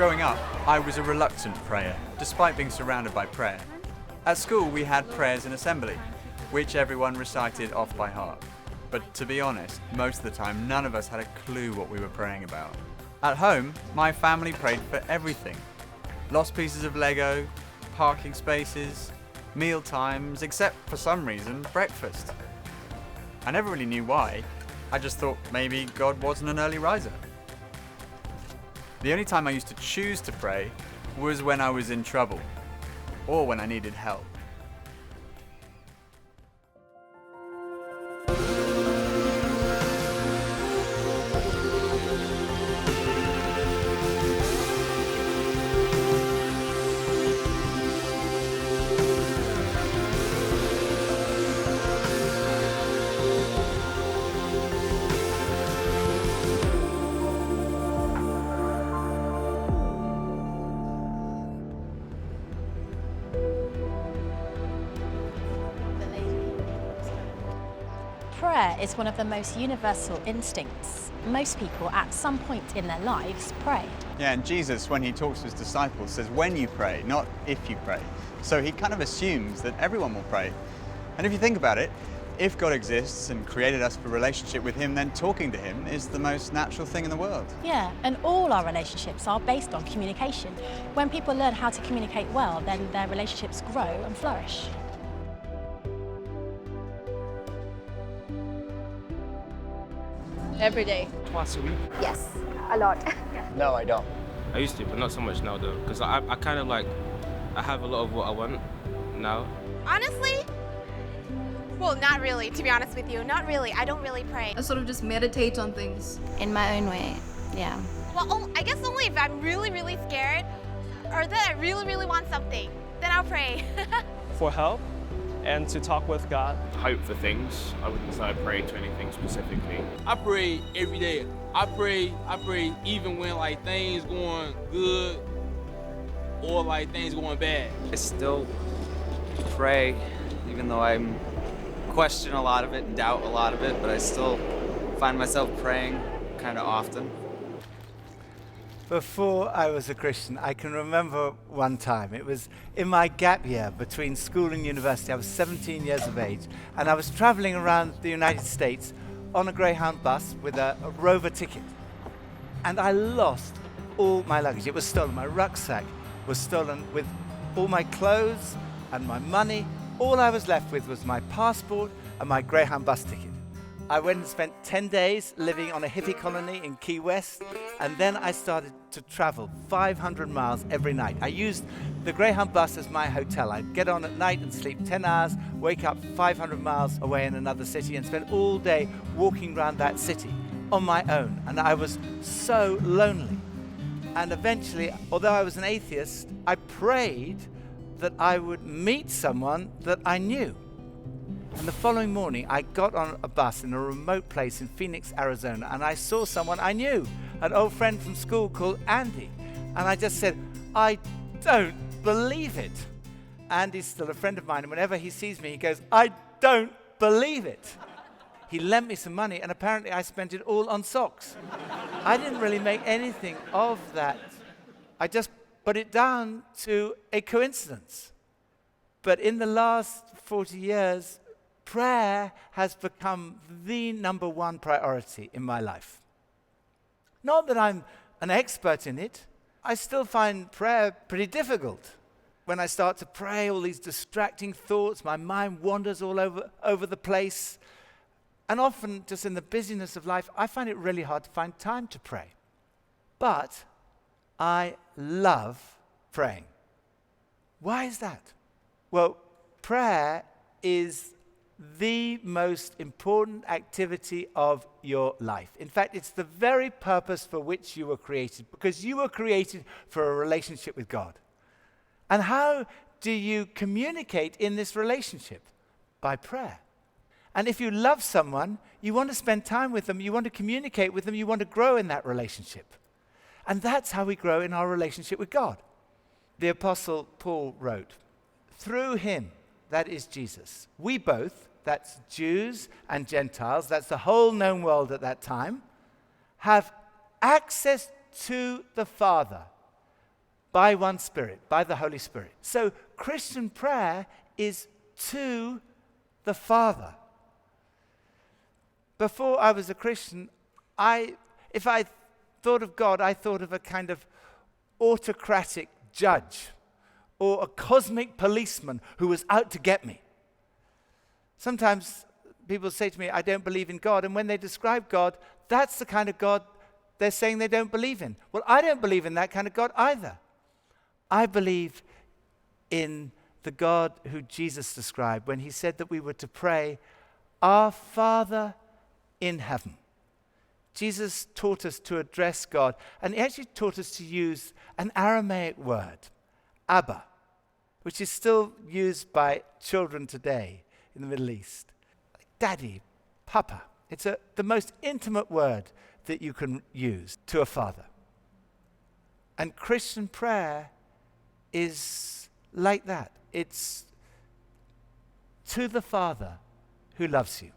Growing up, I was a reluctant prayer, despite being surrounded by prayer. At school, we had prayers in assembly, which everyone recited off by heart. But to be honest, most of the time, none of us had a clue what we were praying about. At home, my family prayed for everything. Lost pieces of Lego, parking spaces, meal times, except for some reason, breakfast. I never really knew why. I just thought maybe God wasn't an early riser. The only time I used to choose to pray was when I was in trouble, or when I needed help. Prayer is one of the most universal instincts. Most people at some point in their lives pray. Yeah, and Jesus, when he talks to his disciples, says when you pray, not if you pray. So he kind of assumes that everyone will pray. And if you think about it, if God exists and created us for a relationship with him, then talking to him is the most natural thing in the world. Yeah, and all our relationships are based on communication. When people learn how to communicate well, then their relationships grow and flourish. Every day. Twice a week. Yes, a lot. No, I don't. I used to, but not so much now though, because I kind of like, I have a lot of what I want now. Honestly, well, not really, to be honest with you. Not really. I don't really pray. I sort of just meditate on things. In my own way, yeah. Well, I guess only if I'm really, really scared or that I really, really want something, then I'll pray. For help and to talk with God. Hope for things. I wouldn't say I pray to anything specifically. I pray every day. I pray even when like things going good or like things going bad. I still pray, even though I question a lot of it and doubt a lot of it, but I still find myself praying kind of often. Before I was a Christian, I can remember one time. It was in my gap year between school and university. I was 17 years of age, and I was traveling around the United States on a Greyhound bus with a Rover ticket. And I lost all my luggage. It was stolen. My rucksack was stolen with all my clothes and my money. All I was left with was my passport and my Greyhound bus ticket. I went and spent 10 days living on a hippie colony in Key West, and then I started to travel 500 miles every night. I used the Greyhound bus as my hotel. I'd get on at night and sleep 10 hours, wake up 500 miles away in another city, and spend all day walking around that city on my own. And I was so lonely. And eventually, although I was an atheist, I prayed that I would meet someone that I knew. And the following morning, I got on a bus in a remote place in Phoenix, Arizona, and I saw someone I knew, an old friend from school called Andy. And I just said, I don't believe it. Andy's still a friend of mine, and whenever he sees me, he goes, I don't believe it. He lent me some money, and apparently I spent it all on socks. I didn't really make anything of that. I just put it down to a coincidence. But in the last 40 years, prayer has become the number one priority in my life. Not that I'm an expert in it. I still find prayer pretty difficult. When I start to pray, all these distracting thoughts, my mind wanders all over the place. And often, just in the busyness of life, I find it really hard to find time to pray. But I love praying. Why is that? Well, prayer is the most important activity of your life. In fact, it's the very purpose for which you were created, because you were created for a relationship with God. And how do you communicate in this relationship? By prayer. And if you love someone, you want to spend time with them, you want to communicate with them, you want to grow in that relationship. And that's how we grow in our relationship with God. The Apostle Paul wrote, through him, that is Jesus, we both, that's Jews and Gentiles, that's the whole known world at that time, have access to the Father by one Spirit, by the Holy Spirit. So Christian prayer is to the Father. Before I was a Christian, if I thought of God, I thought of a kind of autocratic judge or a cosmic policeman who was out to get me. Sometimes people say to me, I don't believe in God, and when they describe God, that's the kind of God they're saying they don't believe in. Well, I don't believe in that kind of God either. I believe in the God who Jesus described when he said that we were to pray, Our Father in heaven. Jesus taught us to address God, and he actually taught us to use an Aramaic word, Abba, which is still used by children today in the Middle East. Daddy, Papa. It's the most intimate word that you can use to a father. And Christian prayer is like that. It's to the Father who loves you.